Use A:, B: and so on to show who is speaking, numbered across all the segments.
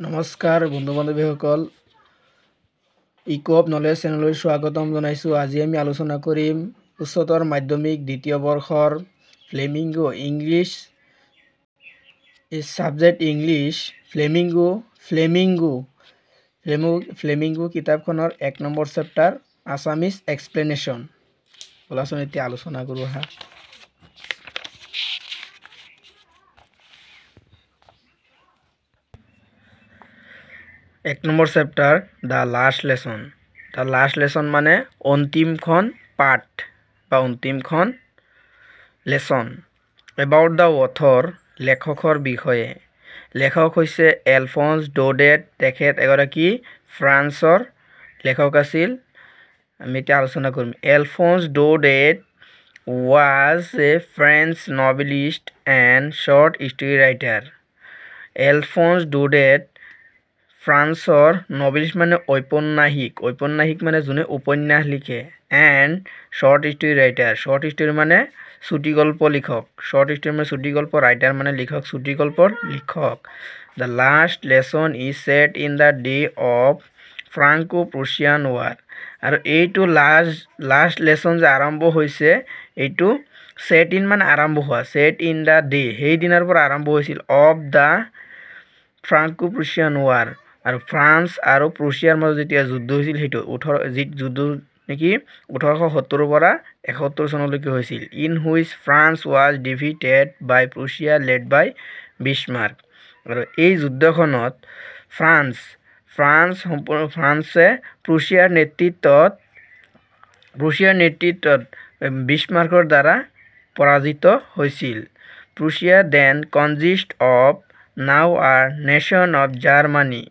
A: নমস্কাৰ বন্ধু বান্ধৱীসকল eco of knowledge চেনেললৈ স্বাগতম জনাইছোঁ। আজি আমি আলোচনা কৰিম উচ্চতৰ মাধ্যমিক দ্বিতীয় বৰ্ষৰ flamingo English subject English flamingo কিতাপখনৰ 1 নম্বৰ চেপ্টাৰ আছামিজ এক্সপ্লেনেশ্যন। বলাচোন এতিয়া আলোচনা কৰোঁ আহা। 1 number chapter the last lesson মানে অন্তিমখন পাঠ বা অন্তিমখন লেসন। এবাউট দ্য অথৰ লেখকৰ বিষয়ে। লেখক হৈছে এলফন্স ডৌডেট। তেখেত এগৰাকী ফ্ৰান্সৰ লেখক আছিল। আমি এতিয়া আলোচনা কৰিম। এলফন্স ডৌডেট was a French novelist and short story writer. এলফন্স ডৌডেট ফ্ৰান্সৰ নভেলিষ্ট মানে ঔপন্যাসিক মানে যোনে উপন্যাস লিখে। And short story writer, short story মানে চুটিগল্প লিখক। শ্বৰ্ট ষ্টৰী মানে চুটিগল্প, ৰাইটাৰ মানে লিখক, চুটিগল্পৰ লিখক। The last lesson is set in the day of Franco Prussian war. আৰু এইটো লাষ্ট লেসন যে আৰম্ভ হৈছে, এইটো ছেট ইন মানে আৰম্ভ হোৱা, ছেট ইন দ্য ডে সেই দিনাৰ পৰা আৰম্ভ হৈছিল of the Franco Prussian war. আৰু ফ্ৰান্স আৰু প্ৰুছিয়াৰ মাজত যেতিয়া যুদ্ধ হৈছিল, সেইটো যুদ্ধ নেকি 1870 পৰা 71 চনলৈকে হৈছিল। In which France was defeated by Prussia led by Bismarck. আৰু এই যুদ্ধখনত ফ্ৰান্সে প্ৰুছিয়াৰ নেতৃত্বত বিছমাৰ্কৰ দ্বাৰা পৰাজিত হৈছিল। Prussia then consist of now are nation of Germany.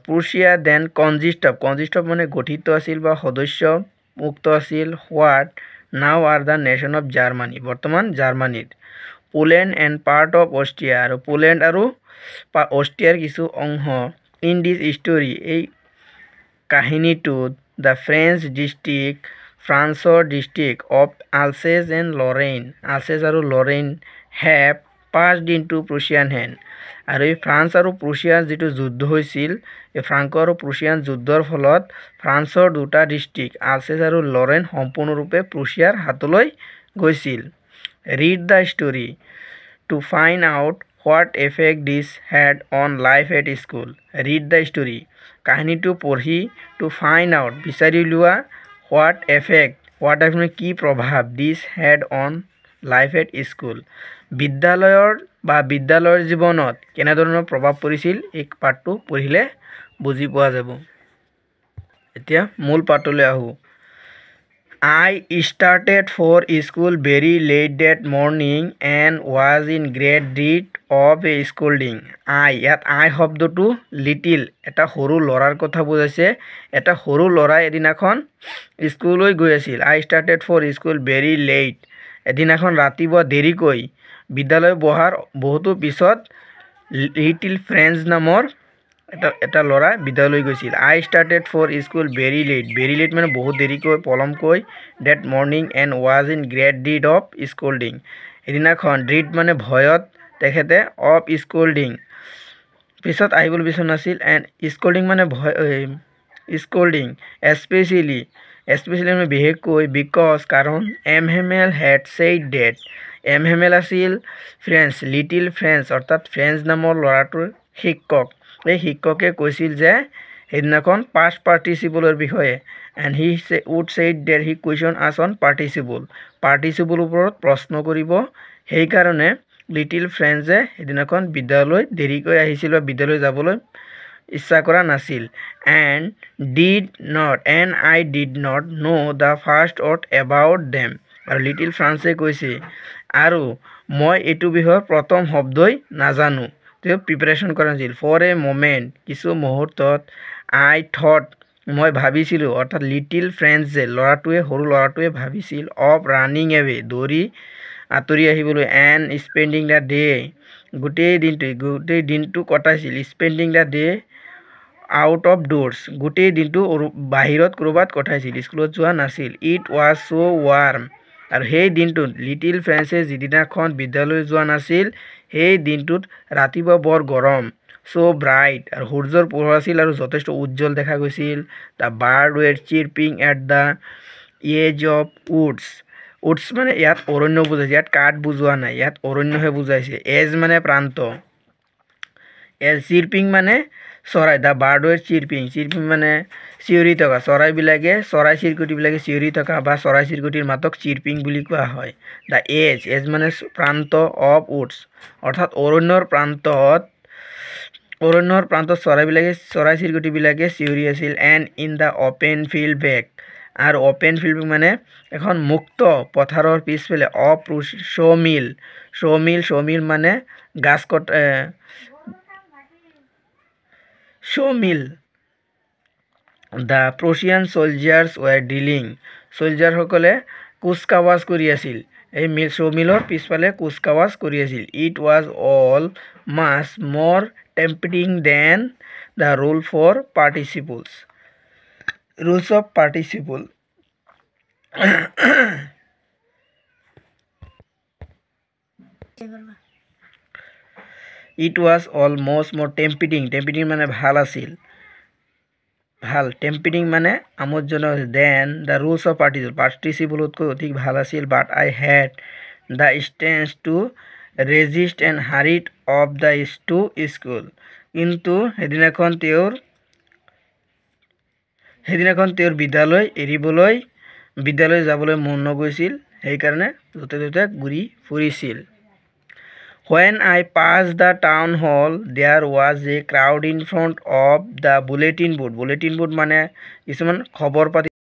A: Prussia then consist of মানে গঠিত আছিল বা সদস্য মুক্ত আছিল। What now are the nation of Germany, বৰ্তমান জাৰ্মানীত। Poland and part of Austria, আৰু পোলেণ্ড আৰু অষ্ট্ৰিয়াৰ কিছু অংশ। ইন দিছ ষ্টৰী, এই কাহিনীটোত দ্য ফ্ৰান্সৰ ডিষ্ট্ৰিক্ট অফ আলছেছ আৰু Lorraine have passed into Prussian hand. আৰু এই ফ্ৰান্স আৰু প্ৰুছিয়াৰ যিটো যুদ্ধ হৈছিল, এই ফ্ৰাংকো আৰু প্ৰুছিয়ান যুদ্ধৰ ফলত ফ্ৰান্সৰ দুটা ডিষ্ট্ৰিক্ট আলছেছ আৰু লৰেইন সম্পূৰ্ণৰূপে প্ৰুছিয়াৰ হাতলৈ গৈছিল। Read the story to find out what effect this had on life at school. Read the story, কাহিনীটো পঢ়ি, টু ফাইণ্ড আউট বিচাৰি উলিওৱা, হোৱাট এফেক্ট মানে কি প্ৰভাৱ, this had on life at school বিদ্যালয়ৰ জীৱনত কেনেধৰণৰ প্ৰভাৱ পৰিছিল, এই পাঠটো পঢ়িলে বুজি পোৱা যাব। এতিয়া মূল পাঠলৈ আহোঁ। I started for school very late that morning and was in great dread of a scolding. ইয়াত I শব্দটো লিটিল, এটা সৰু ল'ৰাৰ কথা বুজাইছে। এটা সৰু ল'ৰাই এদিনাখন স্কুললৈ গৈ আছিল। I started for school very late, এদিনাখন ৰাতিপুৱা দেৰিকৈ বিদ্যালয় বহাৰ বহুতো পিছত লিটিল ফ্ৰেন্স নামৰ এটা ল'ৰা বিদ্যালয়লৈ গৈছিল। I started for school very late মানে বহুত দেৰিকৈ, পলমকৈ। that morning and was in great dread of scolding, এদিনাখন dread মানে ভয়ত, তেখেতে of scolding পিছত আহিবলৈ বিচৰা নাছিল। and scolding মানে scolding especially মানে বিশেষকৈ, because কাৰণ Emmanuel had said that, Emmanuel আছিল লিটিল ফ্ৰেন্স অৰ্থাৎ ফ্ৰেন্স নামৰ ল'ৰাটোৰ শিক্ষক। এই শিক্ষকে কৈছিল যে সেইদিনাখন past participle বিষয়ে। and he would say that he question us on participle ওপৰত প্ৰশ্ন কৰিব। সেইকাৰণে লিটিল ফ্ৰেন্সে সেইদিনাখন বিদ্যালয়লৈ দেৰিকৈ আহিছিল বা বিদ্যালয় যাবলৈ ইচ্ছা কৰা নাছিল। and I did not know the first word about them, আৰু লিটিল ফ্ৰান্সে কৈছে, আৰু মই এইটো বিষয়ৰ প্ৰথম শব্দই নাজানো। তেওঁ প্ৰিপাৰেশ্যন কৰা নাছিল। ফৰ এ মোমেণ্ট, কিছু মুহূৰ্তত, I thought মই ভাবিছিলোঁ, অৰ্থাৎ লিটিল ফ্ৰেন্স যে সৰু ল'ৰাটোৱে ভাবিছিল, অফ ৰানিং এৱে দৌৰি আঁতৰি আহিবলৈ, এণ্ড স্পেণ্ডিং দ্য ডে গোটেই দিনটো কটাইছিল, spending the day out of doors গোটেই দিনটো বাহিৰত ক'ৰবাত কটাইছিল, স্কুলত যোৱা নাছিল। ইট ৱাজ ছ' ৱাৰ্ম, আৰু সেই দিনটোত লিটিল ফ্ৰেন্সে যিদিনাখন বিদ্যালয় যোৱা নাছিল, সেই দিনটোত ৰাতিপুৱা বৰ গৰম। so bright আৰু সূৰ্যৰ পোহৰ আছিল আৰু যথেষ্ট উজ্জ্বল দেখা গৈছিল the bird were chirping at the edge of woods woods মানে ইয়াত অৰণ্য বুজাইছে ইয়াত কাঠ বুজোৱা নাই ইয়াত অৰণ্যহে বুজাইছে edge মানে প্ৰান্ত chirping মানে চৰাই the bird were chirping মানে চিঞৰি থকা চৰাইবিলাকে চৰাই চিৰকুটিবিলাকে চিঞৰি থকা বা চৰাই চিৰকুটিৰ মাতক চিৰপিং বুলি কোৱা হয় the edge মানে প্ৰান্ত of woods অৰ্থাৎ অৰণ্যৰ প্ৰান্তত চৰাই চিৰকুটিবিলাকে চিঞৰি আছিল and in the open field back আৰু open field মানে এখন মুক্ত পথাৰৰ পিছফালে of sawmill মানে গাছ কটা sawmill the Prussian soldiers were drilling soldier সকলে কুচকাৱাজ কৰি আছিল এই sawmillৰ পিছফালে কুচকাৱাজ কৰি আছিল it was all much more tempting than the rules of participle it was almost more tempting মানে ভাল আছিল ভাল tempting মানে আমোদজনক then the rules of participle তকৈ অধিক ভাল আছিল but I had the strength to resist and hurried off the to school কিন্তু হেদিনাখন তেওঁৰ বিদ্যালয় যাবলৈ মন নগৈছিল সেই কাৰণে যতে ঘূৰি ফুৰিছিল When I passed the town hall, there was a crowd in front of the bulletin board মানে কিছুমান খবৰ পাতি